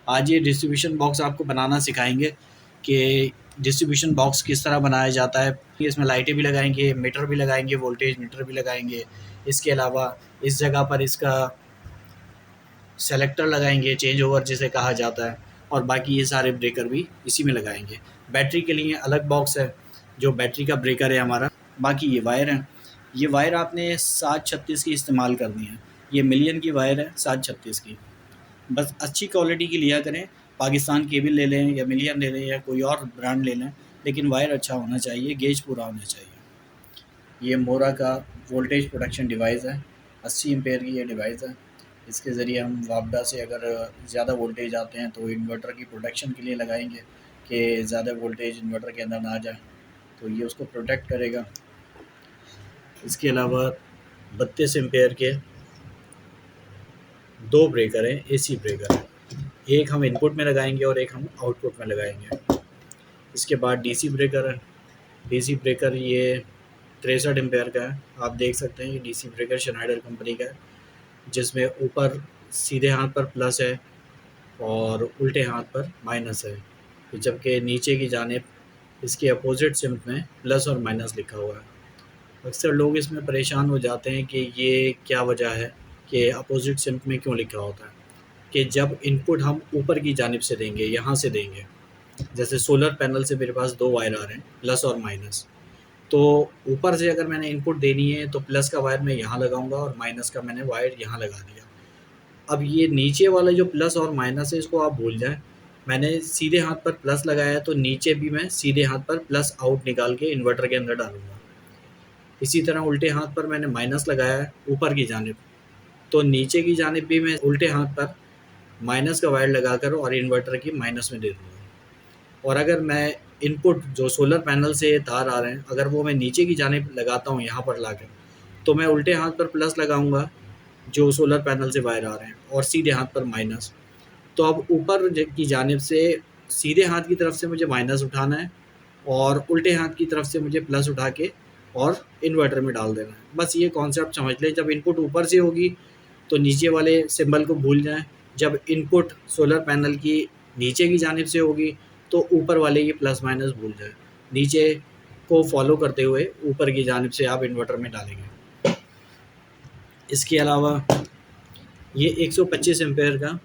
आज ये distribution box आपको बनाना सिखाएंगे कि डिस्ट्रीब्यूशन बॉक्स किस तरह बनाया जाता है। इसमें लाइटें भी लगाएंगे, मीटर भी लगाएंगे, वोल्टेज मीटर भी लगाएंगे। इसके अलावा इस जगह पर इसका सेलेक्टर लगाएंगे, चेंज ओवर जिसे कहा जाता है, और बाकी ये सारे ब्रेकर भी इसी में लगाएंगे। बैटरी के लिए अलग बॉक्स है, जो बैटरी का ब्रेकर है हमारा। बाकी ये वायर है, ये वायर आपने 736 की इस्तेमाल करनी है। ये मिलियन की वायर है, 736 की। बस अच्छी क्वालिटी की लिया करें, पाकिस्तान केबल ले लें या मिलियन ले लें या कोई और ब्रांड ले लें, लेकिन वायर अच्छा होना चाहिए, गेज पूरा होना चाहिए। ये मोरा का वोल्टेज प्रोडक्शन डिवाइस है, 80 एम्पेयर की ये डिवाइस है। इसके ज़रिए हम वापडा से अगर ज़्यादा वोल्टेज आते हैं तो इन्वर्टर की प्रोटेक्शन के लिए लगाएंगे कि ज़्यादा वोल्टेज इन्वर्टर के अंदर ना आ जाए, तो ये उसको प्रोटेक्ट करेगा। इसके अलावा 32 एम्पेयर के 2 ब्रेकर हैं, एसी ब्रेकर हैं। एक हम इनपुट में लगाएंगे और एक हम आउटपुट में लगाएंगे। इसके बाद डीसी ब्रेकर है। डीसी ब्रेकर ये 63 एम्पेयर का है। आप देख सकते हैं ये डीसी ब्रेकर शनाइडर कंपनी का है, जिसमें ऊपर सीधे हाथ पर प्लस है और उल्टे हाथ पर माइनस है, जबकि नीचे की जानिब इसके अपोजिट सिम्प में प्लस और माइनस लिखा हुआ है। अक्सर लोग इसमें परेशान हो जाते हैं कि ये क्या वजह है कि अपोजिट सिम्प में क्यों लिखा होता है। कि जब इनपुट हम ऊपर की जानिब से देंगे, यहाँ से देंगे, जैसे सोलर पैनल से मेरे पास 2 वायर आ रहे हैं, प्लस और माइनस, तो ऊपर से अगर मैंने इनपुट देनी है तो प्लस का वायर मैं यहाँ लगाऊंगा और माइनस का मैंने वायर यहाँ लगा दिया। अब ये नीचे वाला जो प्लस और माइनस है इसको आप भूल जाएं। मैंने सीधे हाथ पर प्लस लगाया है, तो नीचे भी मैं सीधे हाथ पर प्लस आउट निकाल के इन्वर्टर के अंदर डालूंगा। इसी तरह उल्टे हाथ पर मैंने माइनस लगाया है ऊपर की जानिब, तो नीचे की जानिब भी मैं उल्टे हाथ पर माइनस का वायर लगाकर और इन्वर्टर की माइनस में दे दूँगा। और अगर मैं इनपुट जो सोलर पैनल से तार आ रहे हैं, अगर वो मैं नीचे की जानिब लगाता हूँ यहाँ पर लाकर, तो मैं उल्टे हाथ पर प्लस लगाऊंगा जो सोलर पैनल से वायर आ रहे हैं, और सीधे हाथ पर माइनस। तो अब ऊपर की जानिब से सीधे हाथ की तरफ से मुझे माइनस उठाना है और उल्टे हाथ की तरफ से मुझे प्लस उठा के और इन्वर्टर में डाल देना है। बस ये कॉन्सेप्ट समझ लें। जब इनपुट ऊपर से होगी तो नीचे वाले सिंबल को भूल जाएं। जब इनपुट सोलर पैनल की नीचे की जानिब से होगी तो ऊपर वाले ये प्लस माइनस भूल जाएं। नीचे को फॉलो करते हुए ऊपर की जानिब से आप इन्वर्टर में डालेंगे। इसके अलावा ये 125 एम्पेयर का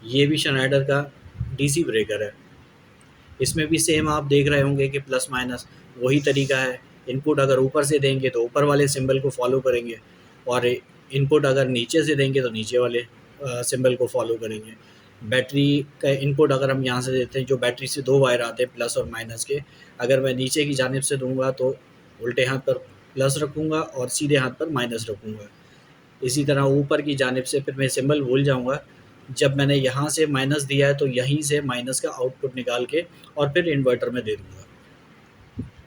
ये भी शनाइडर का डीसी ब्रेकर है। इसमें भी सेम आप देख रहे होंगे कि प्लस माइनस वही तरीका है। इनपुट अगर ऊपर से देंगे तो ऊपर वाले सिंबल को फॉलो करेंगे, और इनपुट अगर नीचे से देंगे तो नीचे वाले सिंबल को फॉलो करेंगे। बैटरी का इनपुट अगर हम यहाँ से देते हैं, जो बैटरी से 2 वायर आते हैं प्लस और माइनस के, अगर मैं नीचे की जानिब से दूंगा तो उल्टे हाथ पर प्लस रखूँगा और सीधे हाथ पर माइनस रखूँगा। इसी तरह ऊपर की जानिब से फिर मैं सिंबल भूल जाऊँगा। जब मैंने यहाँ से माइनस दिया है तो यहीं से माइनस का आउटपुट निकाल के और फिर इन्वर्टर में दे दूँगा।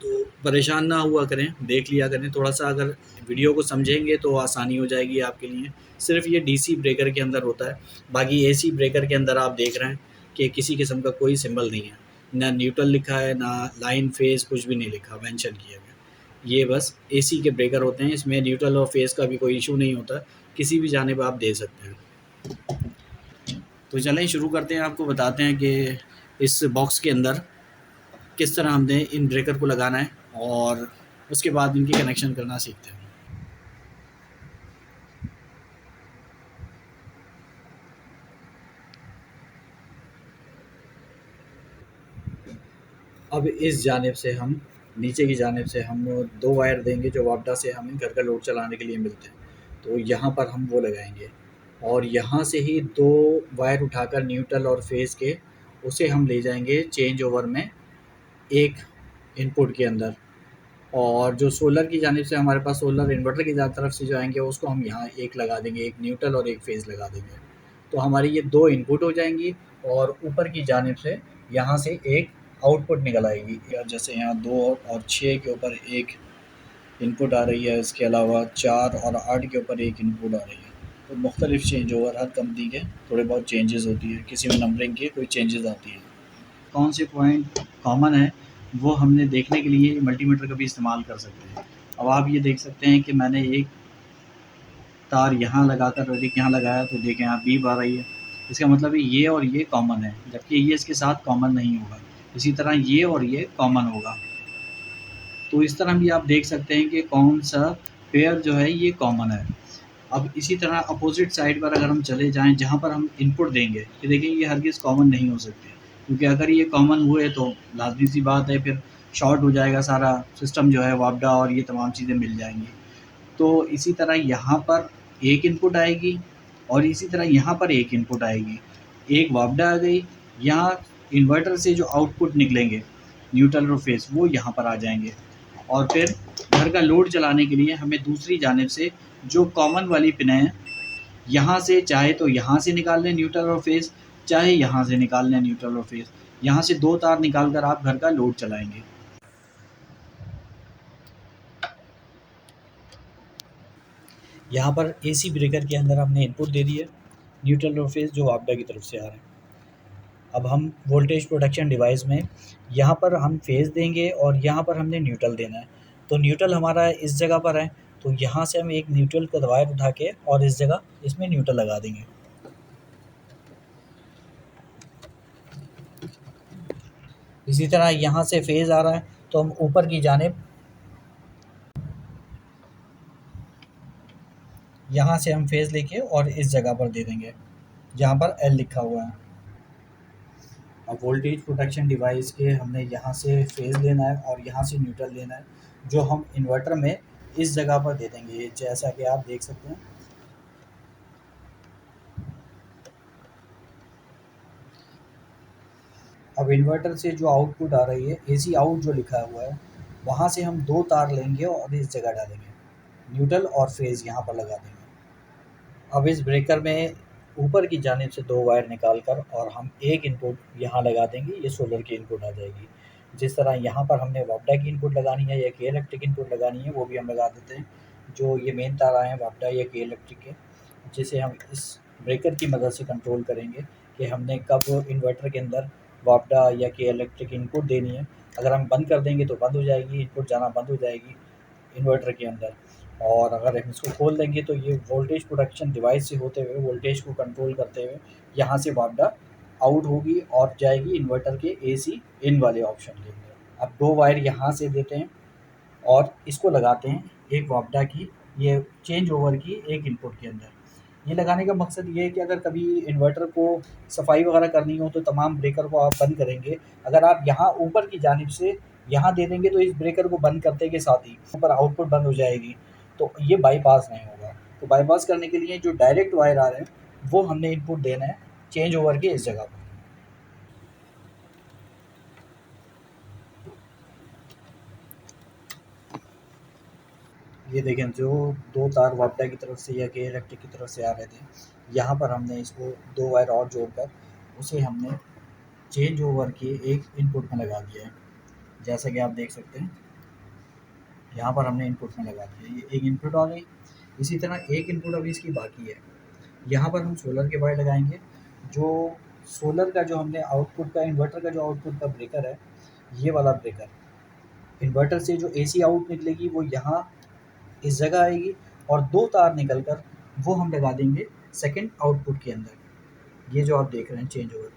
तो परेशान ना हुआ करें, देख लिया करें थोड़ा-सा। अगर वीडियो को समझेंगे तो आसानी हो जाएगी आपके लिए। सिर्फ़ ये डीसी ब्रेकर के अंदर होता है, बाकी एसी ब्रेकर के अंदर आप देख रहे हैं कि किसी किस्म का कोई सिंबल नहीं है, ना न्यूट्रल लिखा है, ना लाइन, फेज़, कुछ भी नहीं लिखा, मेंशन किया गया। ये बस एसी के ब्रेकर होते हैं, इसमें न्यूट्रल और फेज़ का भी कोई इशू नहीं होता, किसी भी जानिब आप दे सकते हैं। तो चलें शुरू करते हैं, आपको बताते हैं कि इस बॉक्स के अंदर किस तरह हमने इन ब्रेकर को लगाना है और उसके बाद इनकी कनेक्शन करना सीखते हैं। अब इस जानिब से हम नीचे की जानिब से हम 2 वायर देंगे जो वापडा से हमें घर का लोड चलाने के लिए मिलते हैं, तो यहाँ पर हम वो लगाएंगे। और यहाँ से ही 2 वायर उठाकर न्यूट्रल और फेज़ के उसे हम ले जाएंगे चेंज ओवर में एक इनपुट के अंदर। और जो सोलर की जानिब से हमारे पास सोलर इन्वर्टर की तरफ से जो आएंगे उसको हम यहाँ एक लगा देंगे, एक न्यूट्रल और एक फेज़ लगा देंगे। तो हमारी ये 2 इनपुट हो जाएंगी और ऊपर की जानिब से यहाँ से एक आउटपुट निकल आएगी। या जैसे यहाँ 2 और 6 के ऊपर एक इनपुट आ रही है, इसके अलावा 4 और 8 के ऊपर एक इनपुट आ रही है। तो मुख्तलिफ चेंज ओवर हर कंपनी के थोड़े बहुत चेंजेस होती है, किसी में नंबरिंग की कोई चेंजेस आती है। कौन से पॉइंट कॉमन है वो हमने देखने के लिए मल्टीमीटर का भी इस्तेमाल कर सकते हैं। अब आप ये देख सकते हैं कि मैंने एक तार यहाँ लगाकर और एक यहाँ लगाया, तो देखें यहाँ बीप आ रही है। इसका मतलब है ये और ये कॉमन है, जबकि ये इसके साथ कॉमन नहीं होगा। इसी तरह ये और ये कॉमन होगा। तो इस तरह भी आप देख सकते हैं कि कौन सा पेयर जो है ये कॉमन है। अब इसी तरह अपोजिट साइड पर अगर हम चले जाएँ जहाँ पर हम इनपुट देंगे, कि देखिए ये हरगिज़ कॉमन नहीं हो सकते, क्योंकि अगर ये कॉमन हुए तो लाज़मी-सी बात है फिर शॉर्ट हो जाएगा सारा सिस्टम जो है, वापडा और ये तमाम चीज़ें मिल जाएँगी। तो इसी तरह यहाँ पर एक इनपुट आएगी और इसी तरह यहाँ पर एक इनपुट आएगी। एक वापडा आ गई, यहाँ इन्वर्टर से जो आउटपुट निकलेंगे न्यूट्रल और फेज़ वो यहाँ पर आ जाएँगे और फिर घर का लोड चलाने के लिए हमें दूसरी जानिब से जो कॉमन वाली पिनें हैं, यहाँ से चाहे तो यहाँ से निकाल लें न्यूट्रल और फेज़, चाहे यहाँ से निकाल लें न्यूट्रल और फेज़। यहाँ से 2 तार निकाल कर आप घर का लोड चलाएँगे। यहाँ पर एसी ब्रेकर के अंदर हमने इनपुट दे दी है, न्यूट्रल और फेज़ जो वापडा की तरफ से आ रहे हैं। अब हम वोल्टेज प्रोटेक्शन डिवाइस में यहाँ पर हम फेज़ देंगे और यहाँ पर हमने न्यूट्रल देना है। तो न्यूट्रल हमारा इस जगह पर है, तो यहाँ से हम एक न्यूट्रल का वायर उठा के और इस जगह इसमें न्यूट्रल लगा देंगे। इसी तरह यहाँ से फेज़ आ रहा है, तो हम ऊपर की जानिब यहाँ से हम फेज़ लेके और इस जगह पर दे देंगे, जहाँ पर एल लिखा हुआ है। अब वोल्टेज प्रोटेक्शन डिवाइस के हमने यहाँ से फेज़ लेना है और यहाँ से न्यूट्रल लेना है, जो हम इन्वर्टर में इस जगह पर दे देंगे, जैसा कि आप देख सकते हैं। अब इन्वर्टर से जो आउटपुट आ रही है, एसी आउट जो लिखा हुआ है, वहाँ से हम 2 तार लेंगे और इस जगह डालेंगे, न्यूट्रल और फेज़ यहाँ पर लगा देंगे। अब इस ब्रेकर में ऊपर की जानिब से 2 वायर निकाल कर और हम एक इनपुट यहाँ लगा देंगे, ये सोलर की इनपुट आ जाएगी। जिस तरह यहाँ पर हमने वापडा की इनपुट लगानी है या के इलेक्ट्रिक इनपुट लगानी है, वो भी हम लगा देते हैं। जो ये मेन तार आए हैं वापडा या के इलेक्ट्रिक के, जिसे हम इस ब्रेकर की मदद से कंट्रोल करेंगे कि हमने कब इन्वर्टर के अंदर वापडा या के इलेक्ट्रिक इनपुट देनी है। अगर हम बंद कर देंगे तो बंद हो जाएगी, इनपुट जाना बंद हो जाएगी इन्वर्टर के अंदर, और अगर हम इसको खोल देंगे तो ये वोल्टेज प्रोडक्शन डिवाइस से होते हुए वोल्टेज को कंट्रोल करते हुए यहाँ से वापडा आउट होगी और जाएगी इन्वर्टर के एसी इन वाले ऑप्शन के अंदर। अब 2 वायर यहाँ से देते हैं और इसको लगाते हैं एक वापडा की ये चेंज ओवर की एक इनपुट के अंदर। ये लगाने का मकसद ये है कि अगर कभी इन्वर्टर को सफाई वगैरह करनी हो तो तमाम ब्रेकर को आप बंद करेंगे, अगर आप यहाँ ऊपर की जानिब से यहाँ दे देंगे तो इस ब्रेकर को बंद करते के साथ ही ऊपर आउटपुट बंद हो जाएगी, तो ये बाईपास नहीं होगा। तो बाईपास करने के लिए जो डायरेक्ट वायर आ रहे हैं वो हमने इनपुट देना है चेंज ओवर के इस जगह पर। ये देखें जो 2 तार वापडा की तरफ से या के इलेक्ट्रिक की तरफ से आ रहे थे, यहाँ पर हमने इसको 2 वायर और जोड़कर उसे हमने चेंज ओवर के एक इनपुट में लगा दिया है, जैसा कि आप देख सकते हैं। यहाँ पर हमने इनपुट में लगा दिया, ये एक इनपुट आ गई। इसी तरह एक इनपुट अभी इसकी बाकी है, यहाँ पर हम सोलर के वायर लगाएंगे। जो सोलर का जो हमने आउटपुट का इन्वर्टर का जो आउटपुट का ब्रेकर है, ये वाला ब्रेकर इन्वर्टर से जो एसी आउट निकलेगी वो यहाँ इस जगह आएगी और 2 तार निकल कर वो हम लगा देंगे सेकंड आउटपुट के अंदर, ये जो आप देख रहे हैं चेंज ओवर।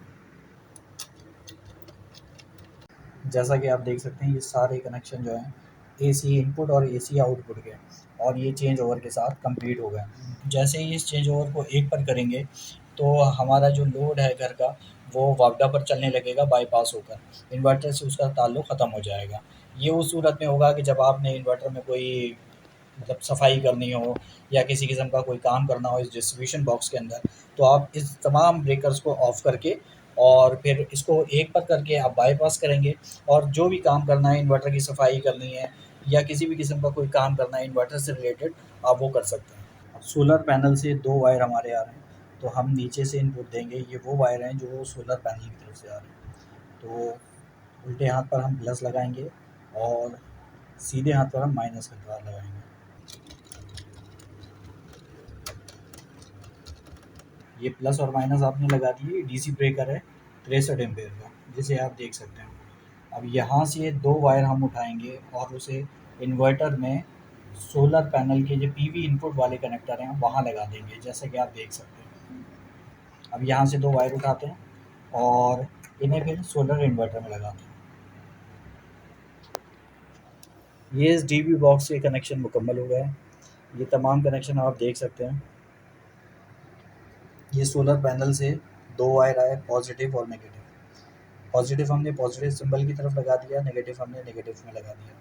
जैसा कि आप देख सकते हैं ये सारे कनेक्शन जो हैं एसी इनपुट और एसी आउटपुट के, और ये चेंज ओवर के साथ कंप्लीट हो गए। जैसे ही इस चेंज ओवर को एक पर करेंगे तो हमारा जो लोड है घर का वो वापडा पर चलने लगेगा बाईपास होकर, इन्वर्टर से उसका ताल्लुक़ ख़त्म हो जाएगा। ये उस सूरत में होगा कि जब आपने इन्वर्टर में कोई मतलब सफाई करनी हो या किसी किस्म का कोई काम करना हो इस डिस्ट्रीब्यूशन बॉक्स के अंदर, तो आप इस तमाम ब्रेकर्स को ऑफ़ करके और फिर इसको एक पर करके आप बाईपास करेंगे और जो भी काम करना है, इन्वर्टर की सफाई करनी है या किसी भी किस्म का कोई काम करना है इन्वर्टर से रिलेटेड, आप वो कर सकते हैं। अब सोलर पैनल से 2 वायर हमारे आ रहे हैं, तो हम नीचे से इनपुट देंगे, ये वो वायर हैं जो सोलर पैनल की तरफ से आ रहे हैं। तो उल्टे हाथ पर हम प्लस लगाएंगे और सीधे हाथ पर हम माइनस का तार लगाएंगे। ये प्लस और माइनस आपने लगा दिए, डीसी ब्रेकर है 63 एम्पेयर का, जिसे आप देख सकते हैं। अब यहाँ से 2 वायर हम उठाएंगे और उसे इन्वर्टर में सोलर पैनल के जो पीवी इनपुट वाले कनेक्टर हैं वहाँ लगा देंगे, जैसा कि आप देख सकते हैं। अब यहाँ से 2 वायर उठाते हैं और इन्हें फिर सोलर इन्वर्टर में लगाते हैं। ये इस डीबी बॉक्स के कनेक्शन मुकम्मल हो गए हैं। ये तमाम कनेक्शन आप देख सकते हैं। ये सोलर पैनल से 2 वायर आए, पॉजिटिव और नेगेटिव। पॉजिटिव हमने पॉजिटिव सिंबल की तरफ लगा दिया, नेगेटिव हमने नेगेटिव में लगा दिया।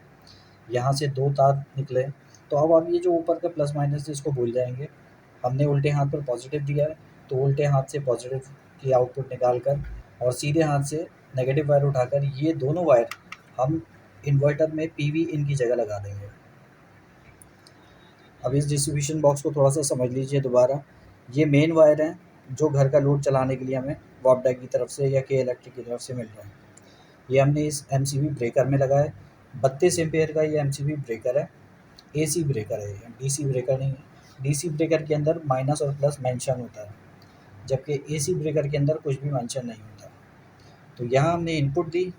यहाँ से 2 तार निकले। तो अब आप ये जो ऊपर का प्लस माइनस है इसको भूल जाएंगे। हमने उल्टे हाथ पर पॉजिटिव दिया है, तो उल्टे हाथ से पॉजिटिव की आउटपुट निकाल कर और सीधे हाथ से नेगेटिव वायर उठाकर ये दोनों वायर हम इन्वर्टर में पीवी इन की जगह लगा देंगे। अब इस डिस्ट्रीब्यूशन बॉक्स को थोड़ा सा समझ लीजिए दोबारा। ये मेन वायर हैं जो घर का लोड चलाने के लिए हमें वॉपडा की तरफ से या के इलेक्ट्रिक की तरफ से मिल रहा है। ये हमने इस एमसीबी ब्रेकर में लगाया। 32 एम्पेयर का ये एमसीबी ब्रेकर है। एसी ब्रेकर है, ये डीसी ब्रेकर नहीं है। डीसी ब्रेकर के अंदर माइनस और प्लस मेंशन होता है, जबकि एसी ब्रेकर के अंदर कुछ भी मेंशन नहीं होता। तो यहाँ हमने इनपुट दी,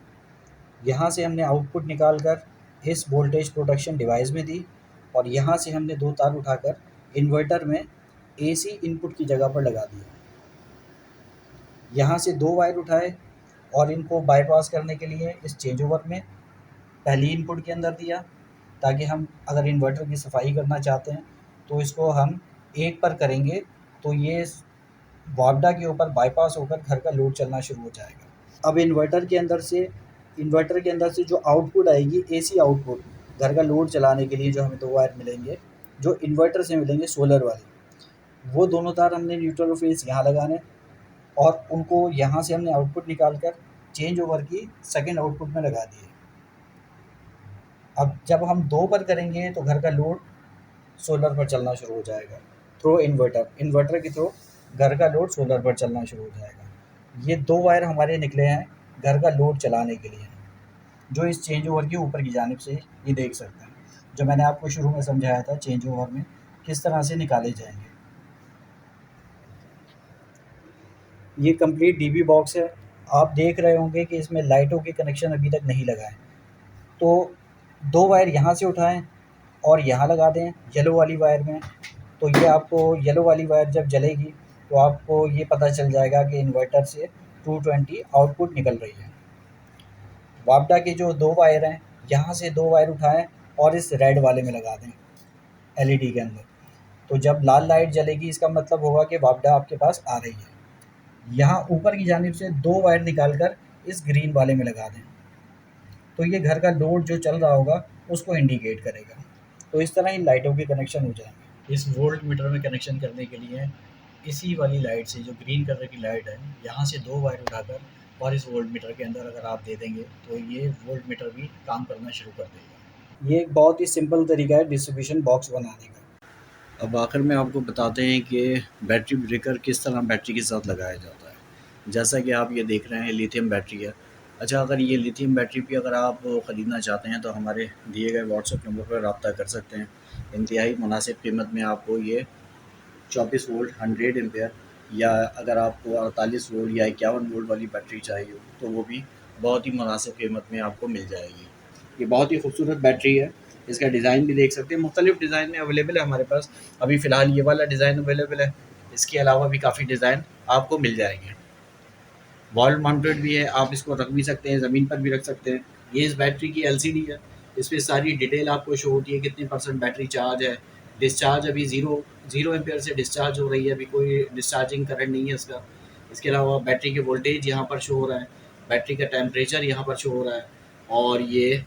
यहाँ से हमने आउटपुट निकाल कर इस वोल्टेज प्रोडक्शन डिवाइस में दी और यहाँ से हमने 2 तार उठाकर इन्वर्टर में एसी इनपुट की जगह पर लगा दिया। यहाँ से 2 वायर उठाए और इनको बाईपास करने के लिए इस चेंज ओवर में पहली इनपुट के अंदर दिया, ताकि हम अगर इन्वर्टर की सफाई करना चाहते हैं तो इसको हम 1 पर करेंगे तो ये वापडा के ऊपर बाईपास होकर घर का लोड चलना शुरू हो जाएगा। अब इन्वर्टर के अंदर से जो आउटपुट आएगी, एसी आउटपुट, घर का लोड चलाने के लिए जो हमें 2 वायर मिलेंगे, जो इन्वर्टर से मिलेंगे सोलर वाले, वो दोनों तार हमने न्यूट्रल फेस यहाँ लगाने और उनको यहाँ से हमने आउटपुट निकाल कर चेंज ओवर की सेकेंड आउटपुट में लगा दिए। अब जब हम 2 पर करेंगे तो घर का लोड सोलर पर चलना शुरू हो जाएगा थ्रू इन्वर्टर के थ्रू घर का लोड सोलर पर चलना शुरू हो जाएगा। ये 2 वायर हमारे निकले हैं घर का लोड चलाने के लिए, जो इस चेंज ओवर के ऊपर की जानिब से ये देख सकते हैं, जो मैंने आपको शुरू में समझाया था चेंज ओवर में किस तरह से निकाले जाएंगे। ये कंप्लीट डीबी बॉक्स है। आप देख रहे होंगे कि इसमें लाइटों के कनेक्शन अभी तक नहीं लगाए, तो 2 वायर यहाँ से उठाएं और यहाँ लगा दें येलो वाली वायर में। तो ये आपको येलो वाली वायर जब जलेगी तो आपको ये पता चल जाएगा कि इन्वर्टर से 220 आउटपुट निकल रही है। वापडा के जो 2 वायर हैं, यहाँ से 2 वायर उठाएं और इस रेड वाले में लगा दें एलईडी के अंदर। तो जब लाल लाइट जलेगी इसका मतलब होगा कि वापडा आपके पास आ रही है। यहाँ ऊपर की जानिब से 2 वायर निकाल कर इस ग्रीन वाले में लगा दें, तो ये घर का लोड जो चल रहा होगा उसको इंडिकेट करेगा। तो इस तरह ही लाइटों के कनेक्शन हो जाएंगे। इस वोल्ट मीटर में कनेक्शन करने के लिए इसी वाली लाइट से, जो ग्रीन कलर की लाइट है, यहाँ से 2 वायर उठाकर और इस वोल्ट मीटर के अंदर अगर आप दे देंगे तो ये वोल्ट मीटर भी काम करना शुरू कर देगा। ये एक बहुत ही सिंपल तरीका है डिस्ट्रीब्यूशन बॉक्स बनाने का। अब आखिर में आपको बताते हैं कि बैटरी ब्रेकर किस तरह बैटरी के साथ लगाया जाता है। जैसा कि आप ये देख रहे हैं लिथियम बैटरी है। अच्छा, अगर ये लिथियम बैटरी भी अगर आप ख़रीदना चाहते हैं तो हमारे दिए गए व्हाट्सएप नंबर पर रब्ता कर सकते हैं। इंतहाई मुनासिब कीमत में आपको ये 24 वोल्ट 100 एम्पेयर, या अगर आपको 48 वोल्ट या 51 वोल्ट वाली बैटरी चाहिए तो वो भी बहुत ही मुनासिब कीमत में आपको मिल जाएगी। ये बहुत ही खूबसूरत बैटरी है। इसका डिज़ाइन भी देख सकते हैं, मुख्तलिफ़ डिज़ाइन में अवेलेबल है हमारे पास। अभी फ़िलहाल ये वाला डिज़ाइन अवेलेबल है, इसके अलावा भी काफ़ी डिज़ाइन आपको मिल जाएंगे। वॉल माउंटेड भी है, आप इसको रख भी सकते हैं, ज़मीन पर भी रख सकते हैं। ये इस बैटरी की एलसीडी है, इसमें सारी डिटेल आपको शो होती है, कितनी % बैटरी चार्ज है। डिस्चार्ज अभी ज़ीरो एम्पेयर से डिस्चार्ज हो रही है, अभी कोई डिस्चार्जिंग करंट नहीं है इसका। इसके अलावा बैटरी के वोल्टेज यहाँ पर शो हो रहा है, बैटरी का टेम्परेचर यहाँ पर शो हो रहा है, और ये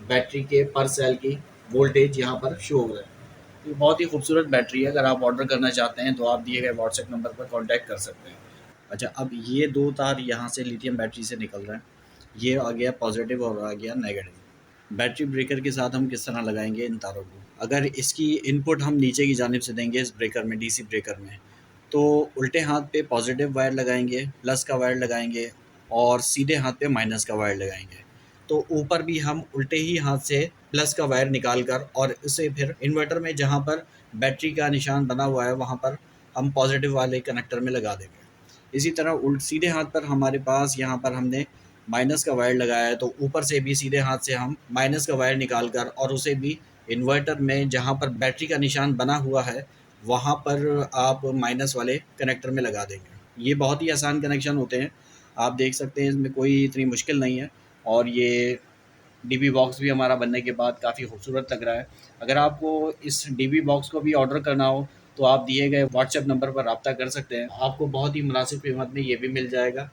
बैटरी के पर सेल की वोल्टेज यहाँ पर शो हो रहा है। ये बहुत ही खूबसूरत बैटरी है। अगर आप ऑर्डर करना चाहते हैं तो आप दिए गए व्हाट्सएप नंबर पर कॉन्टैक्ट कर सकते हैं। अच्छा, अब ये 2 तार यहाँ से लिथियम बैटरी से निकल रहे हैं, ये आ गया पॉजिटिव और आ गया नेगेटिव। बैटरी ब्रेकर के साथ हम किस तरह लगाएंगे इन तारों को। अगर इसकी इनपुट हम नीचे की जानिब से देंगे इस ब्रेकर में, डीसी ब्रेकर में, तो उल्टे हाथ पे पॉजिटिव वायर लगाएंगे, प्लस का वायर लगाएंगे और सीधे हाथ पे माइनस का वायर लगाएंगे। तो ऊपर भी हम उल्टे ही हाथ से प्लस का वायर निकाल कर और उसे फिर इन्वर्टर में जहाँ पर बैटरी का निशान बना हुआ है वहाँ पर हम पॉजिटिव वाले कनेक्टर में लगा देंगे। इसी तरह सीधे हाथ पर हमारे पास यहाँ पर हमने माइनस का वायर लगाया है, तो ऊपर से भी सीधे हाथ से हम माइनस का वायर निकाल कर और उसे भी इन्वर्टर में जहाँ पर बैटरी का निशान बना हुआ है वहाँ पर आप माइनस वाले कनेक्टर में लगा देंगे। ये बहुत ही आसान कनेक्शन होते हैं, आप देख सकते हैं इसमें कोई इतनी मुश्किल नहीं है। और ये डीबी बॉक्स भी हमारा बनने के बाद काफ़ी खूबसूरत लग रहा है। अगर आपको इस डीबी बॉक्स को भी ऑर्डर करना हो तो आप दिए गए व्हाट्सएप नंबर पर रब्ता कर सकते हैं, आपको बहुत ही मुनासिब कीमत में ये भी मिल जाएगा।